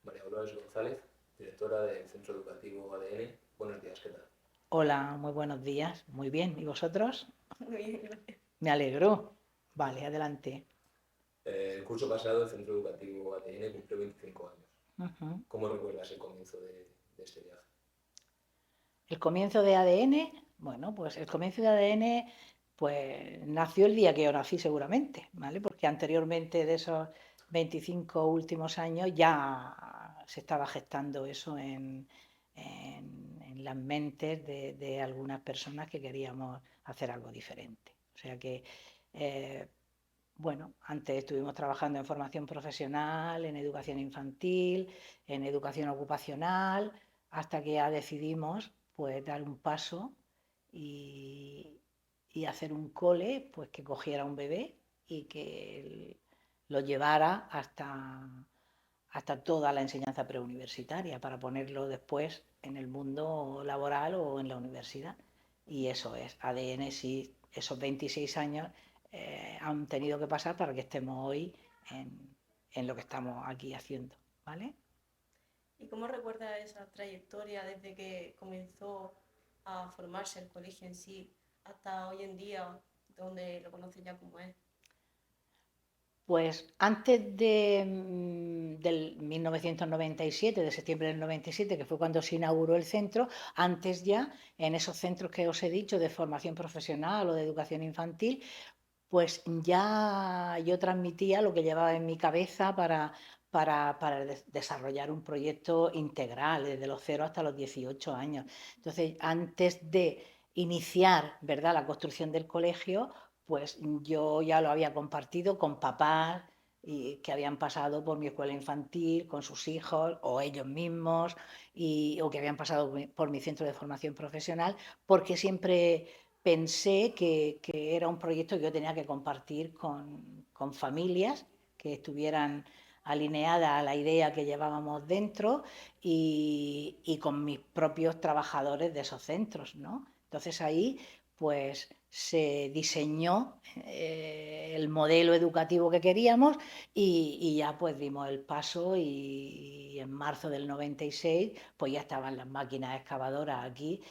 María Dolores González, directora del Centro Educativo ADN. Buenos días, ¿qué tal? Hola, muy buenos días. Muy bien. ¿Y vosotros? Muy bien, gracias. Me alegro. Vale, adelante. El curso pasado el Centro Educativo ADN cumplió 25 años. Ujú. ¿Cómo recuerdas el comienzo de este viaje? El comienzo de ADN, bueno, pues el comienzo de ADN pues nació el día que yo nací seguramente, ¿vale? Porque anteriormente de esos 25 últimos años ya se estaba gestando eso en las mentes de algunas personas que queríamos hacer algo diferente. O sea que eh, bueno, antes estuvimos trabajando en formación profesional, en educación infantil, en educación ocupacional, hasta que ya decidimos pues dar un paso y, y hacer un cole pues que cogiera un bebé y que lo llevara hasta toda la enseñanza preuniversitaria para ponerlo después en el mundo laboral o en la universidad. Y eso es, ADN sí, esos 26 años han tenido que pasar para que estemos hoy en lo que estamos aquí haciendo, ¿vale? ¿Y cómo recuerda esa trayectoria desde que comenzó a formarse el colegio en sí hasta hoy en día, donde lo conocen ya como es? Pues antes del 1997, de septiembre del 97, que fue cuando se inauguró el centro, antes ya, en esos centros que os he dicho de formación profesional o de educación infantil, pues ya yo transmitía lo que llevaba en mi cabeza para desarrollar un proyecto integral, desde los 0 hasta los 18 años. Entonces, antes de iniciar, ¿verdad?, la construcción del colegio, pues yo ya lo había compartido con papás que habían pasado por mi escuela infantil, con sus hijos o ellos mismos, o que habían pasado por mi centro de formación profesional, porque siempre pensé que era un proyecto que yo tenía que compartir con familias que estuvieran alineadas a la idea que llevábamos dentro y con mis propios trabajadores de esos centros, ¿no? Entonces ahí pues se diseñó el modelo educativo que queríamos y ya pues dimos el paso y en marzo del 96 pues ya estaban las máquinas excavadoras aquí,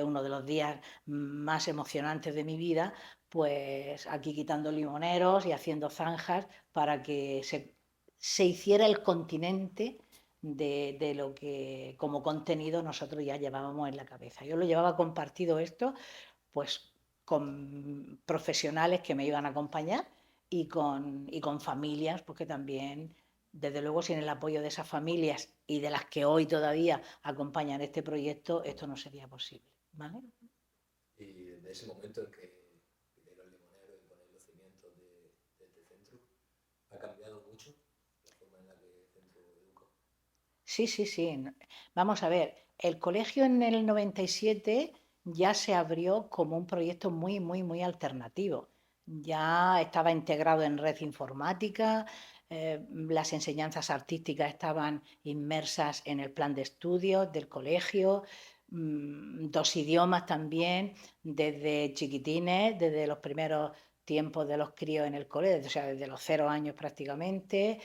uno de los días más emocionantes de mi vida, pues aquí quitando limoneros y haciendo zanjas para que se hiciera el continente de lo que como contenido nosotros ya llevábamos en la cabeza. Yo lo llevaba compartido esto pues con profesionales que me iban a acompañar y con familias, porque también, desde luego, sin el apoyo de esas familias y de las que hoy todavía acompañan este proyecto, esto no sería posible, ¿vale? Y de ese momento en que pidieron el limonero y poner los cimientos de este centro, ¿ha cambiado mucho la forma en la que el centro educa? Sí, sí, sí. Vamos a ver, el colegio en el 97 ya se abrió como un proyecto muy, muy, muy alternativo. Ya estaba integrado en red informática, las enseñanzas artísticas estaban inmersas en el plan de estudios del colegio, dos idiomas también, desde chiquitines, desde los primeros tiempos de los críos en el colegio, o sea, desde los 0 años prácticamente,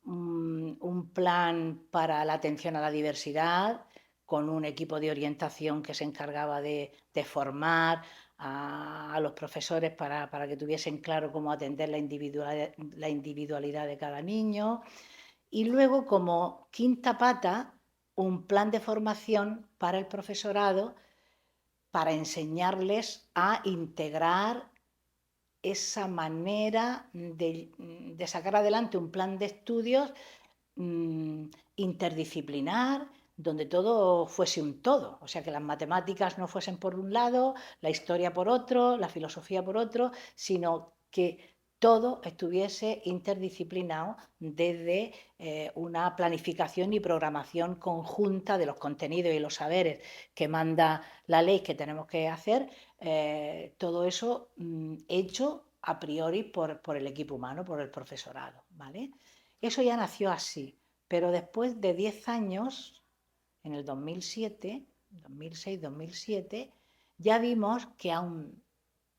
un plan para la atención a la diversidad con un equipo de orientación que se encargaba de formar a los profesores para que tuviesen claro cómo atender la individualidad de cada niño. Y luego, como quinta pata, un plan de formación para el profesorado para enseñarles a integrar esa manera de sacar adelante un plan de estudios mmm, interdisciplinar, donde todo fuese un todo, o sea, que las matemáticas no fuesen por un lado, la historia por otro, la filosofía por otro, sino que todo estuviese interdisciplinado desde una planificación y programación conjunta de los contenidos y los saberes que manda la ley que tenemos que hacer, todo eso hecho a priori por el equipo humano, por el profesorado, ¿vale? Eso ya nació así, pero después de 10 años, en el 2007, 2006-2007, ya vimos que aún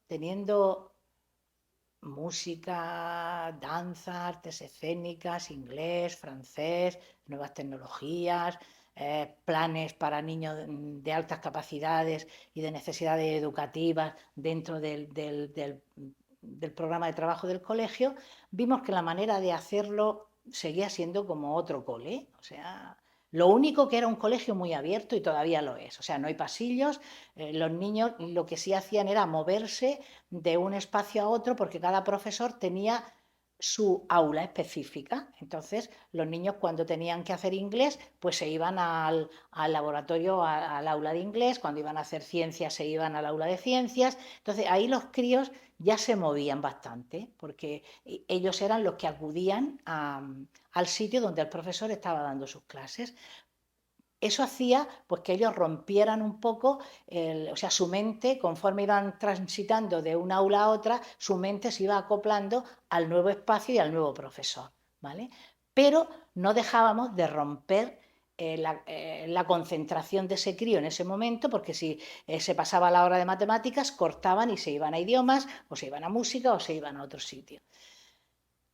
teniendo música, danza, artes escénicas, inglés, francés, nuevas tecnologías, planes para niños de altas capacidades y de necesidades educativas dentro del programa de trabajo del colegio, vimos que la manera de hacerlo seguía siendo como otro cole, o sea, lo único que era un colegio muy abierto y todavía lo es, o sea, no hay pasillos, los niños lo que sí hacían era moverse de un espacio a otro porque cada profesor tenía su aula específica. Entonces, los niños cuando tenían que hacer inglés, pues se iban al laboratorio, al aula de inglés, cuando iban a hacer ciencias, se iban al aula de ciencias. Entonces, ahí los críos ya se movían bastante, porque ellos eran los que acudían al sitio donde el profesor estaba dando sus clases. Eso hacía pues que ellos rompieran un poco, o sea, su mente, conforme iban transitando de una aula a otra, su mente se iba acoplando al nuevo espacio y al nuevo profesor, ¿vale? Pero no dejábamos de romper la concentración de ese crío en ese momento, porque si se pasaba la hora de matemáticas, cortaban y se iban a idiomas, o se iban a música, o se iban a otro sitio.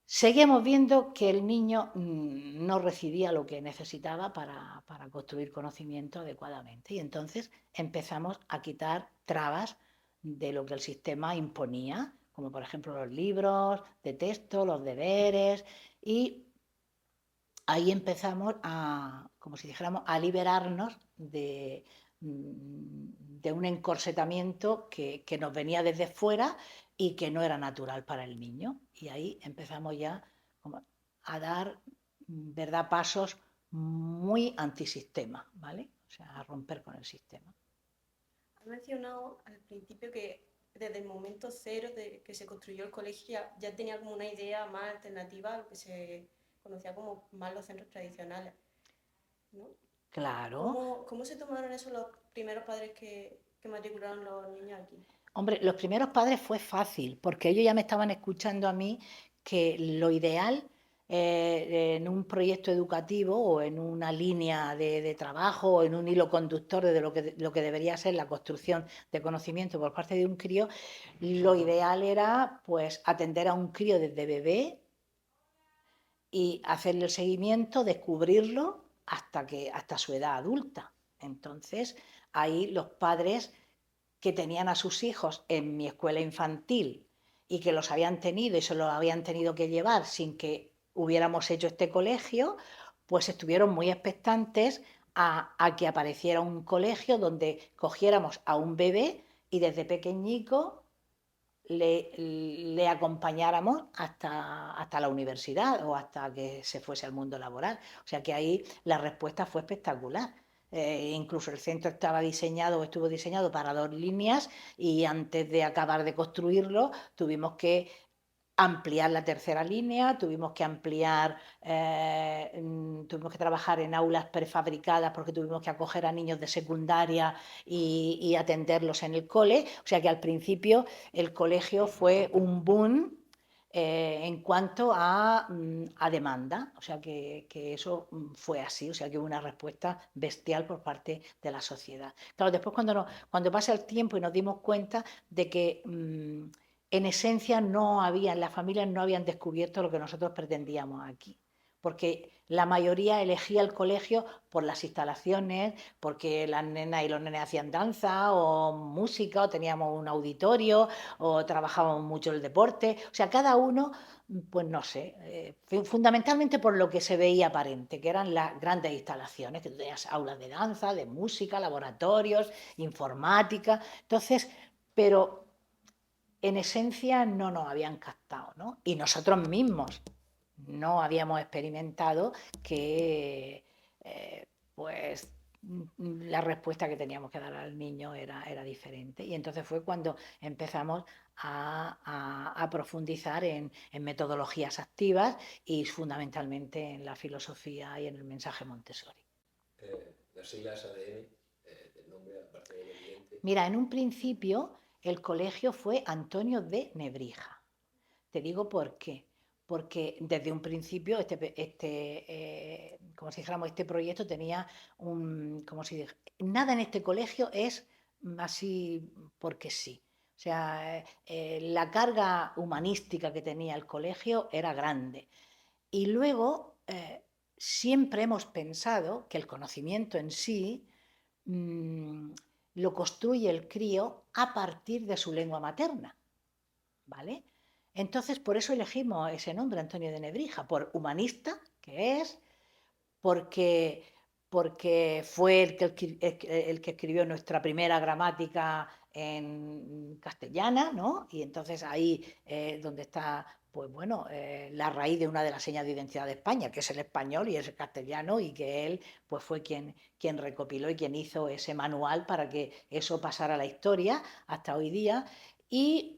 Seguíamos viendo que el niño no recibía lo que necesitaba para construir conocimiento adecuadamente y entonces empezamos a quitar trabas de lo que el sistema imponía, como por ejemplo los libros de texto, los deberes, y ahí empezamos a, como si dijéramos, a liberarnos de un encorsetamiento que nos venía desde fuera y que no era natural para el niño. Y ahí empezamos ya como a dar, ¿verdad?, pasos muy antisistema, ¿vale? O sea, a romper con el sistema. Has mencionado al principio que desde el momento cero de que se construyó el colegio ya tenía como una idea más alternativa a lo que se conocía como más los centros tradicionales, ¿no? Claro. ¿Cómo se tomaron eso los primeros padres que matricularon los niños aquí? Hombre, los primeros padres fue fácil, porque ellos ya me estaban escuchando a mí que lo ideal en un proyecto educativo o en una línea de trabajo o en un hilo conductor de lo que debería ser la construcción de conocimiento por parte de un crío, lo ideal era pues atender a un crío desde bebé y hacerle el seguimiento, descubrirlo hasta su edad adulta. Entonces, ahí los padres que tenían a sus hijos en mi escuela infantil y que los habían tenido y se los habían tenido que llevar sin que hubiéramos hecho este colegio, pues estuvieron muy expectantes a que apareciera un colegio donde cogiéramos a un bebé y desde pequeñico le acompañáramos hasta la universidad o hasta que se fuese al mundo laboral. O sea que ahí la respuesta fue espectacular. Incluso el centro estaba diseñado o estuvo diseñado para 2 líneas y antes de acabar de construirlo tuvimos que ampliar la tercera línea, tuvimos que ampliar, tuvimos que trabajar en aulas prefabricadas porque tuvimos que acoger a niños de secundaria y atenderlos en el cole. O sea que al principio el colegio fue un boom en cuanto a demanda, o sea que eso fue así, o sea que hubo una respuesta bestial por parte de la sociedad. Claro, después cuando pasa el tiempo y nos dimos cuenta de que en esencia las familias no habían descubierto lo que nosotros pretendíamos aquí, porque la mayoría elegía el colegio por las instalaciones, porque las nenas y los nenes hacían danza o música, o teníamos un auditorio, o trabajábamos mucho el deporte, o sea, cada uno, pues no sé, fundamentalmente por lo que se veía aparente, que eran las grandes instalaciones, que tú tenías aulas de danza, de música, laboratorios, informática, entonces, pero en esencia no nos habían captado, ¿no? Y nosotros mismos no habíamos experimentado que pues la respuesta que teníamos que dar al niño era diferente. Y entonces fue cuando empezamos a profundizar en metodologías activas y fundamentalmente en la filosofía y en el mensaje Montessori. Las siglas ADN del nombre, aparte del evidente. Mira, en un principio el colegio fue Antonio de Nebrija. Te digo por qué. Porque desde un principio como si dijéramos, este proyecto tenía nada en este colegio es así porque sí. O sea, la carga humanística que tenía el colegio era grande. Y luego siempre hemos pensado que el conocimiento en sí lo construye el crío a partir de su lengua materna, ¿vale? Entonces, por eso elegimos ese nombre, Antonio de Nebrija, por humanista que es, porque, porque fue el que escribió nuestra primera gramática en castellana, ¿no? Y entonces ahí donde está, pues bueno, la raíz de una de las señas de identidad de España, que es el español y es el castellano, y que él pues fue quien recopiló y quien hizo ese manual para que eso pasara a la historia hasta hoy día. Y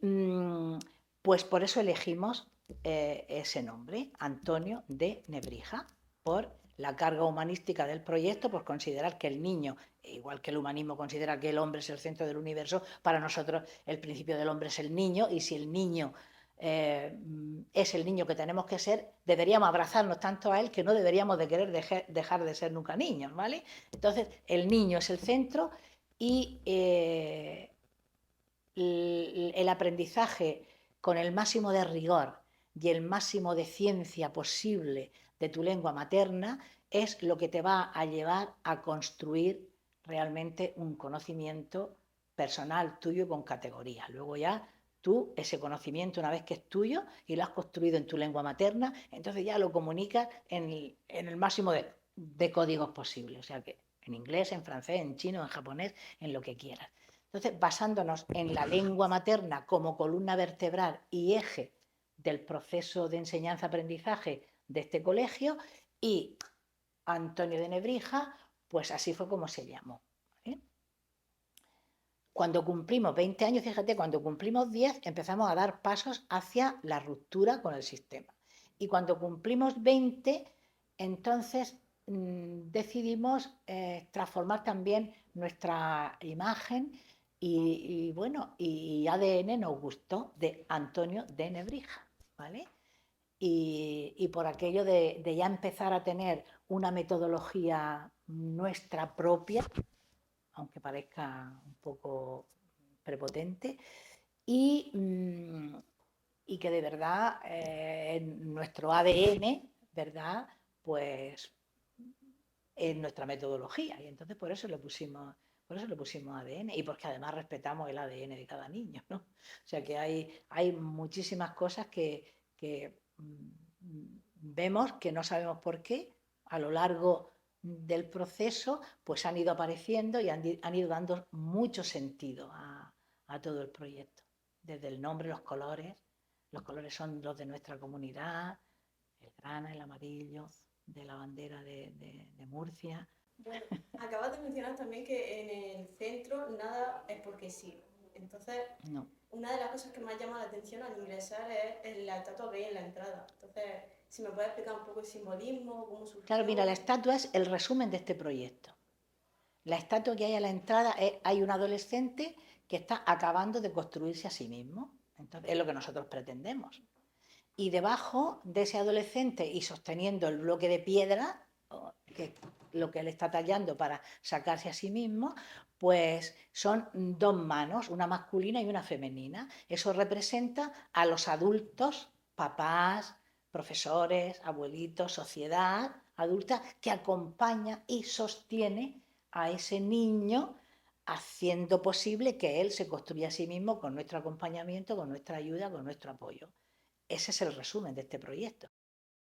pues por eso elegimos ese nombre, Antonio de Nebrija, por la carga humanística del proyecto, por considerar que el niño, igual que el humanismo considera que el hombre es el centro del universo, para nosotros el principio del hombre es el niño, y si el niño es el niño que tenemos que ser, deberíamos abrazarnos tanto a él que no deberíamos de querer dejar de ser nunca niños, ¿vale? Entonces, el niño es el centro y el aprendizaje con el máximo de rigor y el máximo de ciencia posible de tu lengua materna es lo que te va a llevar a construir realmente un conocimiento personal tuyo con categoría. Luego ya tú ese conocimiento, una vez que es tuyo y lo has construido en tu lengua materna, entonces ya lo comunicas en el máximo de códigos posibles. O sea que en inglés, en francés, en chino, en japonés, en lo que quieras. Entonces, basándonos en la lengua materna como columna vertebral y eje del proceso de enseñanza-aprendizaje de este colegio, y Antonio de Nebrija, pues así fue como se llamó. ¿Vale? Cuando cumplimos 20 años, fíjate, cuando cumplimos 10 empezamos a dar pasos hacia la ruptura con el sistema. Y cuando cumplimos 20, entonces decidimos transformar también nuestra imagen y bueno, y ADN nos gustó, de Antonio de Nebrija, ¿vale? Y por aquello de ya empezar a tener una metodología nuestra propia, aunque parezca un poco prepotente, y, y que de verdad nuestro ADN, ¿verdad? Pues es nuestra metodología, y entonces por eso le pusimos ADN, y porque además respetamos el ADN de cada niño, ¿no? O sea que hay muchísimas cosas que vemos que no sabemos por qué a lo largo del proceso pues han ido apareciendo y han ido dando mucho sentido a todo el proyecto, desde el nombre, los colores son los de nuestra comunidad, el grana, el amarillo de la bandera de Murcia. Bueno, acabas de mencionar también que en el centro nada es porque sí. Entonces, No. una de las cosas que más llama la atención al ingresar es la estatua que hay en la entrada. Entonces, si me puedes explicar un poco el simbolismo, cómo surgió. Claro, mira, la estatua es el resumen de este proyecto. La estatua que hay a la entrada hay un adolescente que está acabando de construirse a sí mismo. Entonces, es lo que nosotros pretendemos. Y debajo de ese adolescente y sosteniendo el bloque de piedra, que es lo que él está tallando para sacarse a sí mismo, pues son dos manos, una masculina y una femenina. Eso representa a los adultos, papás, profesores, abuelitos, sociedad adulta, que acompaña y sostiene a ese niño, haciendo posible que él se construya a sí mismo con nuestro acompañamiento, con nuestra ayuda, con nuestro apoyo. Ese es el resumen de este proyecto.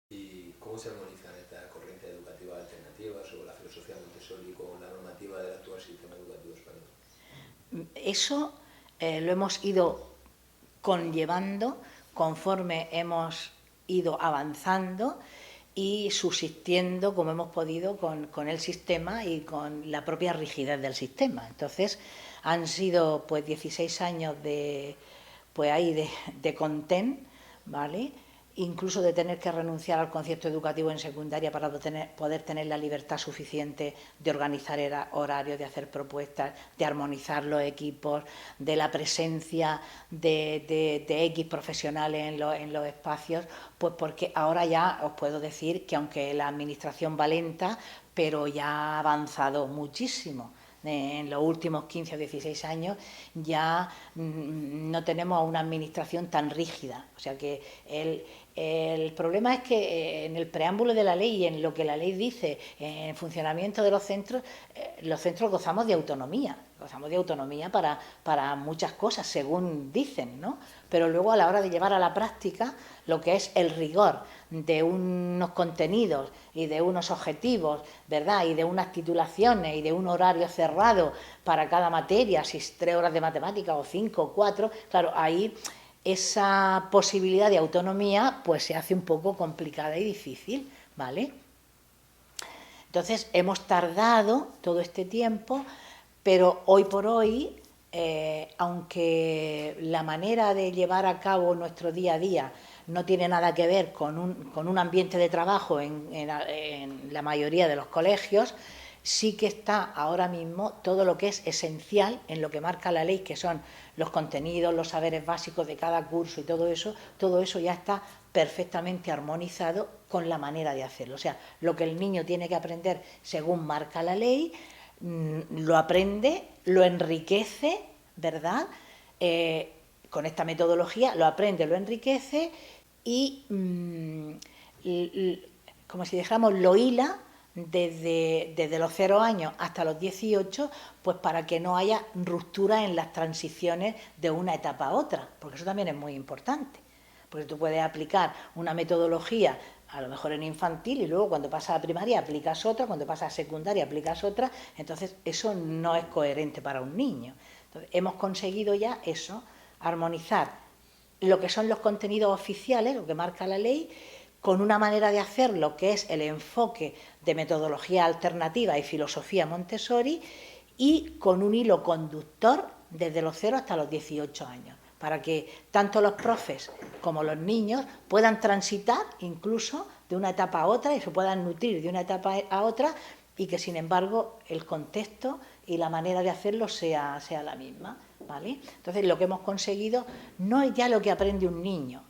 ¿Y cómo se armonizan esta corriente educativa alternativa sobre la filosofía Montessori con la normativa del actual sistema educativo español? Eso lo hemos ido conllevando conforme hemos ido avanzando y subsistiendo como hemos podido con el sistema y con la propia rigidez del sistema. Entonces han sido pues 16 años pues ahí de contén, ¿vale? Incluso de tener que renunciar al concierto educativo en secundaria para poder tener la libertad suficiente de organizar horarios, de hacer propuestas, de armonizar los equipos, de la presencia de X profesionales en los espacios, pues porque ahora ya os puedo decir que aunque la administración va lenta, pero ya ha avanzado muchísimo. en los últimos 15 o 16 años ya no tenemos una administración tan rígida. O sea que el problema es que en el preámbulo de la ley y en lo que la ley dice en el funcionamiento de los centros gozamos de autonomía. Gozamos de autonomía para muchas cosas, según dicen, ¿no? Pero luego a la hora de llevar a la práctica lo que es el rigor de unos contenidos y de unos objetivos, ¿verdad? Y de unas titulaciones y de un horario cerrado para cada materia, si es 3 horas de matemática o 5 o 4, claro, ahí esa posibilidad de autonomía pues se hace un poco complicada y difícil, ¿vale? Entonces hemos tardado todo este tiempo, pero hoy por hoy, aunque la manera de llevar a cabo nuestro día a día no tiene nada que ver con un ambiente de trabajo en la mayoría de los colegios, sí que está ahora mismo todo lo que es esencial en lo que marca la ley, que son los contenidos, los saberes básicos de cada curso y todo eso ya está perfectamente armonizado con la manera de hacerlo. O sea, lo que el niño tiene que aprender según marca la ley, lo aprende, lo enriquece, ¿verdad? Con esta metodología lo aprende, lo enriquece y, como si dijéramos, lo hila desde los 0 años hasta los 18, pues para que no haya ruptura en las transiciones de una etapa a otra, porque eso también es muy importante, porque tú puedes aplicar una metodología a lo mejor en infantil y luego cuando pasas a primaria aplicas otra, cuando pasas a secundaria aplicas otra, entonces eso no es coherente para un niño. Entonces, hemos conseguido ya eso, armonizar lo que son los contenidos oficiales, lo que marca la ley, con una manera de hacerlo que es el enfoque de metodología alternativa y filosofía Montessori, y con un hilo conductor desde los 0 hasta los 18 años, para que tanto los profes como los niños puedan transitar incluso de una etapa a otra y se puedan nutrir de una etapa a otra, y que sin embargo el contexto y la manera de hacerlo sea la misma, ¿vale? Entonces lo que hemos conseguido no es ya lo que aprende un niño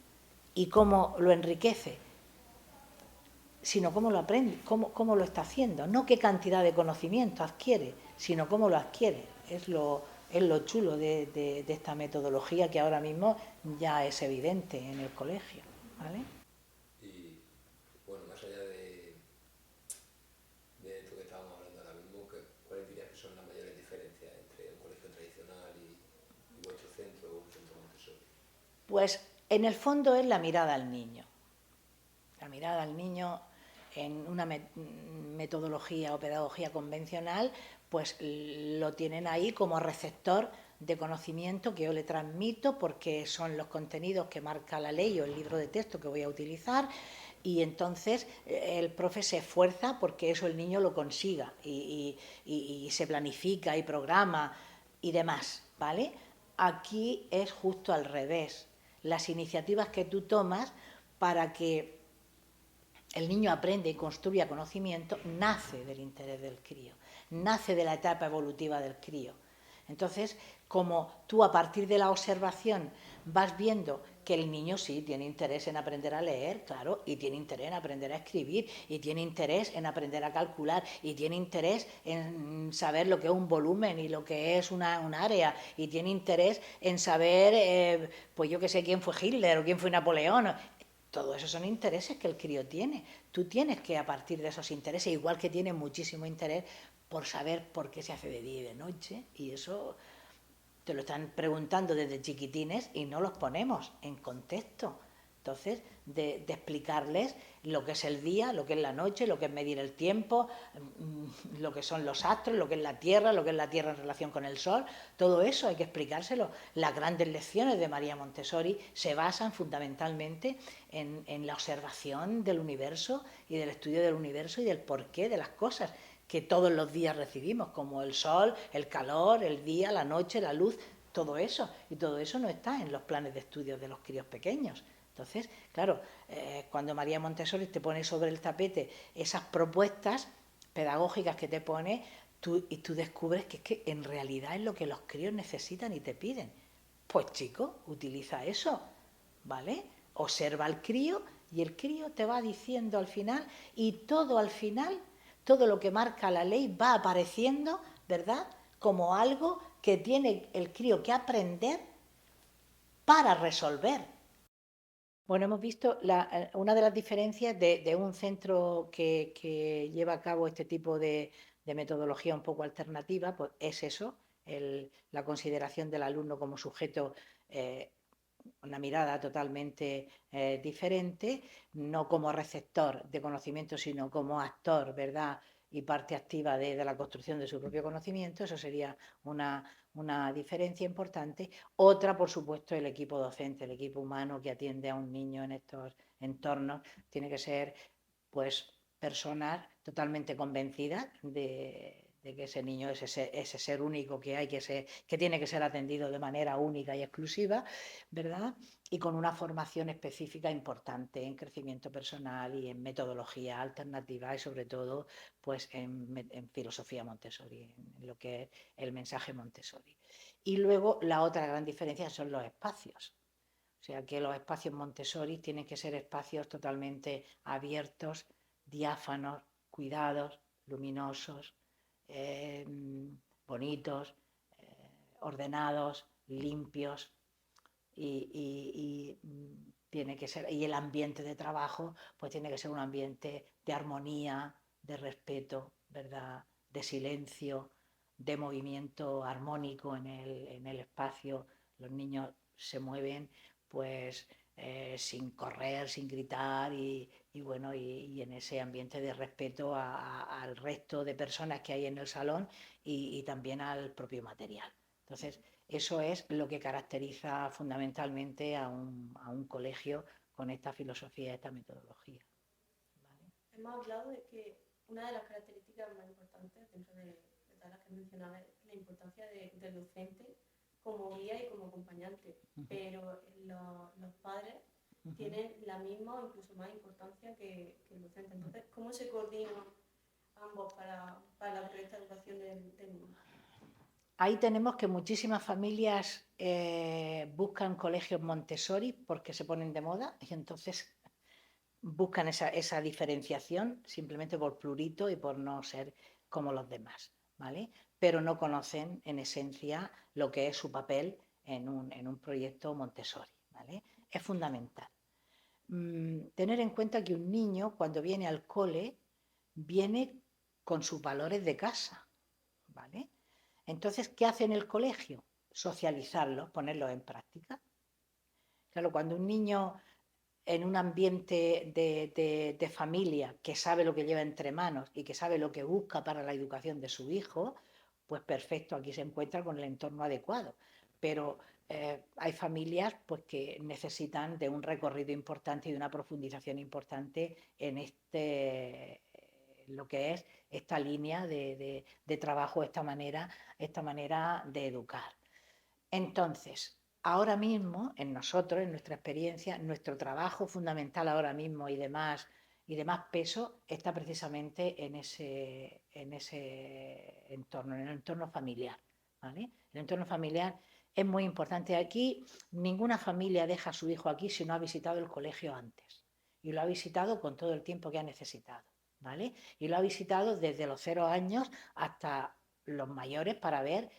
y cómo lo enriquece, sino cómo lo aprende, cómo lo está haciendo, no qué cantidad de conocimiento adquiere, sino cómo lo adquiere. Es lo chulo de esta metodología, que ahora mismo ya es evidente en el colegio, ¿vale? Y bueno, más allá de esto que estábamos hablando ahora mismo, ¿cuáles dirías que son las mayores diferencias entre un colegio tradicional y vuestro centro o un centro Montessori? Pues en el fondo es la mirada al niño. La mirada al niño en una metodología o pedagogía convencional, pues lo tienen ahí como receptor de conocimiento que yo le transmito, porque son los contenidos que marca la ley o el libro de texto que voy a utilizar, y entonces el profe se esfuerza porque eso el niño lo consiga y se planifica y programa y demás, ¿vale? Aquí es justo al revés. Las iniciativas que tú tomas para que el niño aprende y construya conocimiento nace del interés del crío, nace de la etapa evolutiva del crío. Entonces, como tú a partir de la observación vas viendo que el niño sí tiene interés en aprender a leer, claro, y tiene interés en aprender a escribir, y tiene interés en aprender a calcular, y tiene interés en saber lo que es un volumen y lo que es un área, y tiene interés en saber, pues yo que sé, quién fue Hitler o quién fue Napoleón. Todo eso son intereses que el crío tiene. Tú tienes que, a partir de esos intereses, igual que tiene muchísimo interés por saber por qué se hace de día y de noche, y eso te lo están preguntando desde chiquitines y no los ponemos en contexto. Entonces, de explicarles lo que es el día, lo que es la noche, lo que es medir el tiempo, lo que son los astros, lo que es la Tierra en relación con el Sol, todo eso hay que explicárselo. Las grandes lecciones de María Montessori se basan fundamentalmente en la observación del universo y del estudio del universo y del porqué de las cosas que todos los días recibimos, como el sol, el calor, el día, la noche, la luz, todo eso. Y todo eso no está en los planes de estudios de los críos pequeños. Entonces, claro, cuando María Montessori te pone sobre el tapete esas propuestas pedagógicas que te pone, tú descubres que es que en realidad es lo que los críos necesitan y te piden. Pues chico, utiliza eso, ¿vale? Observa al crío y el crío te va diciendo al final, y todo al final, todo lo que marca la ley va apareciendo, ¿verdad?, como algo que tiene el crío que aprender para resolver. Bueno, hemos visto una de las diferencias de un centro que lleva a cabo este tipo de metodología un poco alternativa, pues es eso, la consideración del alumno como sujeto, una mirada totalmente diferente, no como receptor de conocimiento, sino como actor, ¿verdad? Y parte activa de la construcción de su propio conocimiento. Eso sería una diferencia importante. Otra, por supuesto, el equipo docente, el equipo humano que atiende a un niño en estos entornos, tiene que ser, pues, personas totalmente convencidas de que ese niño es ese ser único que hay, que tiene que ser atendido de manera única y exclusiva, ¿verdad? Y con una formación específica importante en crecimiento personal y en metodología alternativa y sobre todo pues en filosofía Montessori, en lo que es el mensaje Montessori. Y luego la otra gran diferencia son los espacios. O sea que los espacios Montessori tienen que ser espacios totalmente abiertos, diáfanos, cuidados, luminosos, eh, bonitos, ordenados, limpios tiene que ser, y el ambiente de trabajo pues tiene que ser un ambiente de armonía, de respeto, ¿verdad? De silencio, de movimiento armónico en el espacio. Los niños se mueven pues sin correr, sin gritar bueno, y en ese ambiente de respeto al resto de personas que hay en el salón y también al propio material. Entonces, eso es lo que caracteriza fundamentalmente a un colegio con esta filosofía, esta metodología. ¿Vale? Hemos hablado de que una de las características más importantes dentro de todas las que mencionaba es la importancia del docente como guía y como acompañante, pero los padres tienen la misma o incluso más importancia que el docente. Entonces, ¿cómo se coordinan ambos para la correcta educación del niño? Ahí tenemos que muchísimas familias buscan colegios Montessori porque se ponen de moda y entonces buscan esa diferenciación simplemente por plurito y por no ser como los demás, ¿vale? Pero no conocen en esencia lo que es su papel en un proyecto Montessori, ¿vale? Es fundamental. Tener en cuenta que un niño cuando viene al cole viene con sus valores de casa, ¿vale? Entonces, ¿qué hace en el colegio? Socializarlos, ponerlos en práctica. Claro, cuando un niño en un ambiente de familia que sabe lo que lleva entre manos y que sabe lo que busca para la educación de su hijo, pues perfecto, aquí se encuentra con el entorno adecuado. Pero hay familias pues, que necesitan de un recorrido importante y de una profundización importante en lo que es esta línea de trabajo, esta manera de educar. Entonces, ahora mismo, en nosotros, en nuestra experiencia, nuestro trabajo fundamental ahora mismo y demás peso está precisamente en ese entorno, en el entorno familiar. ¿Vale? El entorno familiar es muy importante. Aquí ninguna familia deja a su hijo aquí si no ha visitado el colegio antes. Y lo ha visitado con todo el tiempo que ha necesitado. ¿Vale? Y lo ha visitado desde los 0 años hasta los mayores para ver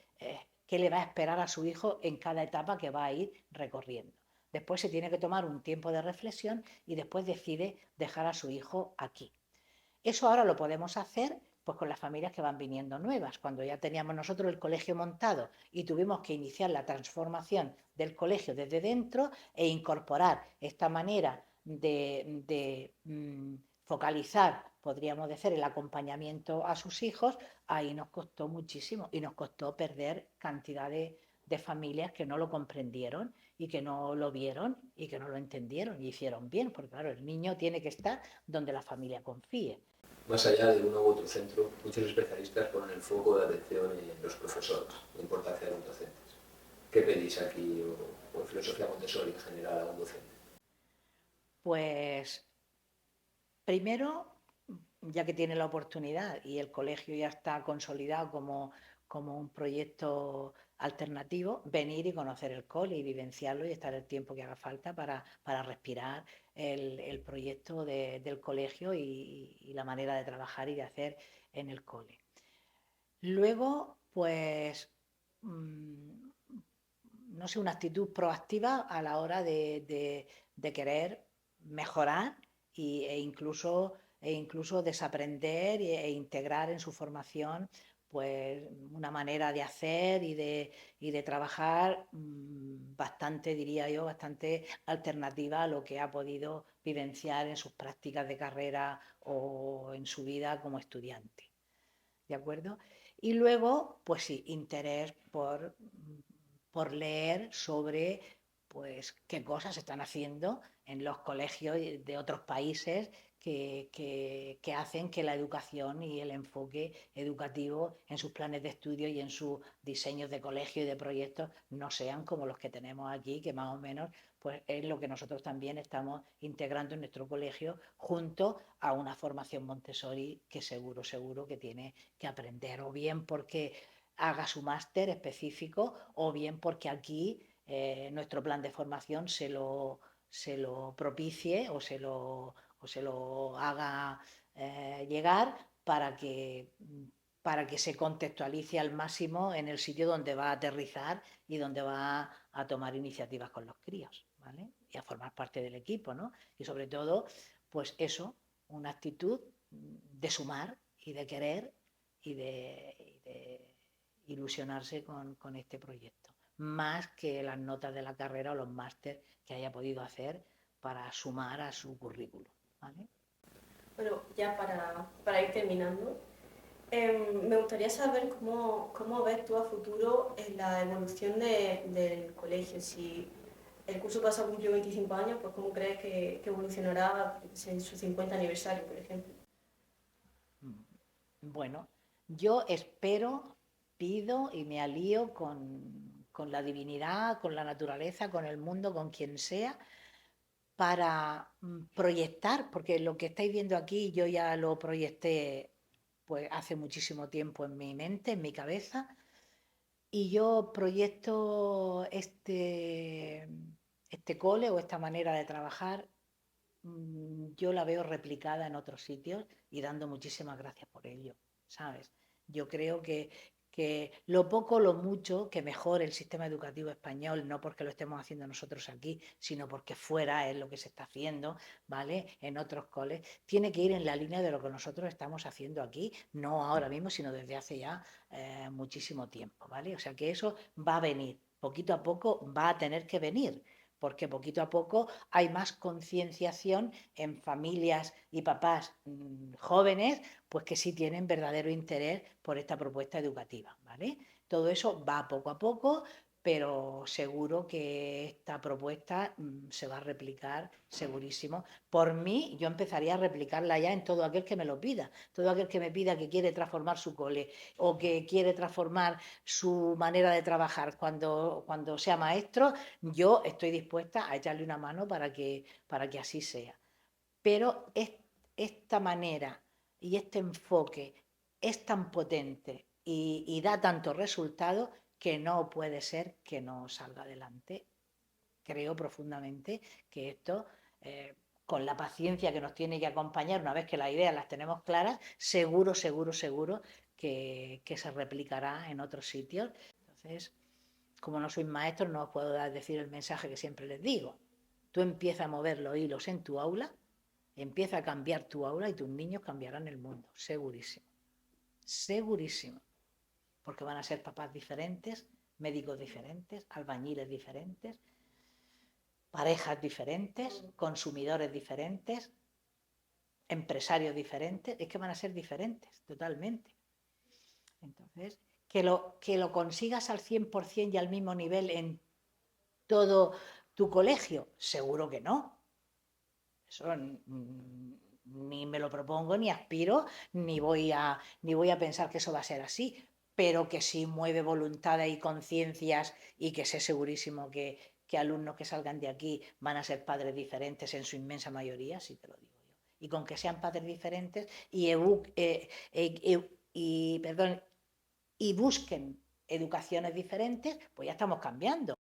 qué le va a esperar a su hijo en cada etapa que va a ir recorriendo. Después se tiene que tomar un tiempo de reflexión y después decide dejar a su hijo aquí. Eso ahora lo podemos hacer pues con las familias que van viniendo nuevas. Cuando ya teníamos nosotros el colegio montado y tuvimos que iniciar la transformación del colegio desde dentro e incorporar esta manera de focalizar, podríamos decir, el acompañamiento a sus hijos, ahí nos costó muchísimo y nos costó perder cantidad de familias que no lo comprendieron y que no lo vieron y que no lo entendieron y hicieron bien, porque claro, el niño tiene que estar donde la familia confíe. Más allá de uno u otro centro, muchos especialistas ponen el foco de atención en los profesores, la importancia de los docentes. ¿Qué pedís aquí o en filosofía Montessori en general a un docente? Pues primero, ya que tiene la oportunidad y el colegio ya está consolidado como un proyecto alternativo, venir y conocer el cole y vivenciarlo y estar el tiempo que haga falta para respirar el proyecto del colegio y la manera de trabajar y de hacer en el cole. Luego, pues, no sé, una actitud proactiva a la hora de querer mejorar e incluso desaprender e integrar en su formación pues una manera de hacer y de trabajar bastante, diría yo, bastante alternativa a lo que ha podido vivenciar en sus prácticas de carrera o en su vida como estudiante. ¿De acuerdo? Y luego, pues sí, interés por leer sobre pues qué cosas se están haciendo en los colegios de otros países que hacen que la educación y el enfoque educativo en sus planes de estudio y en sus diseños de colegio y de proyectos no sean como los que tenemos aquí, que más o menos pues es lo que nosotros también estamos integrando en nuestro colegio junto a una formación Montessori que seguro que tiene que aprender, o bien porque haga su máster específico, o bien porque aquí nuestro plan de formación se lo propicie o se lo haga llegar para que se contextualice al máximo en el sitio donde va a aterrizar y donde va a tomar iniciativas con los críos, ¿vale? Y a formar parte del equipo, ¿no? Y sobre todo, pues eso, una actitud de sumar y de querer y de ilusionarse con este proyecto, más que las notas de la carrera o los máster que haya podido hacer para sumar a su currículum, ¿vale? Bueno, ya para ir terminando, me gustaría saber cómo ves tú a futuro en la evolución del colegio. Si el curso pasado cumplió 25 años, pues ¿cómo crees que evolucionará en su 50 aniversario, por ejemplo? Bueno, yo espero, pido y me alío con la divinidad, con la naturaleza, con el mundo, con quien sea, para proyectar, porque lo que estáis viendo aquí yo ya lo proyecté pues hace muchísimo tiempo en mi mente, en mi cabeza, y yo proyecto este cole o esta manera de trabajar, yo la veo replicada en otros sitios y dando muchísimas gracias por ello, ¿sabes? Yo creo que lo poco, lo mucho que mejore el sistema educativo español, no porque lo estemos haciendo nosotros aquí, sino porque fuera es lo que se está haciendo, ¿vale? En otros coles, tiene que ir en la línea de lo que nosotros estamos haciendo aquí, no ahora mismo, sino desde hace ya muchísimo tiempo, ¿vale? O sea que eso va a venir, poquito a poco va a tener que venir, porque poquito a poco hay más concienciación en familias y papás jóvenes, pues que sí tienen verdadero interés por esta propuesta educativa, ¿vale? Todo eso va poco a poco, pero seguro que esta propuesta se va a replicar, segurísimo. Por mí, yo empezaría a replicarla ya en todo aquel que me lo pida, todo aquel que me pida que quiere transformar su cole o que quiere transformar su manera de trabajar cuando sea maestro, yo estoy dispuesta a echarle una mano para que así sea. Pero esta manera y este enfoque es tan potente y da tantos resultados que no puede ser que no salga adelante. Creo profundamente que esto, con la paciencia que nos tiene que acompañar una vez que las ideas las tenemos claras, seguro que se replicará en otros sitios. Entonces, como no soy maestro, no os puedo decir el mensaje que siempre les digo. Tú empieza a mover los hilos en tu aula, empieza a cambiar tu aula y tus niños cambiarán el mundo, segurísimo. Segurísimo. Porque van a ser papás diferentes, médicos diferentes, albañiles diferentes, parejas diferentes, consumidores diferentes, empresarios diferentes, es que van a ser diferentes totalmente. Entonces, que lo consigas al 100% y al mismo nivel en todo tu colegio, seguro que no. Eso ni me lo propongo, ni aspiro, ni voy a pensar que eso va a ser así, pero que sí mueve voluntades y conciencias y que sé segurísimo que alumnos que salgan de aquí van a ser padres diferentes en su inmensa mayoría, sí te lo digo yo. Y con que sean padres diferentes y busquen educaciones diferentes, pues ya estamos cambiando.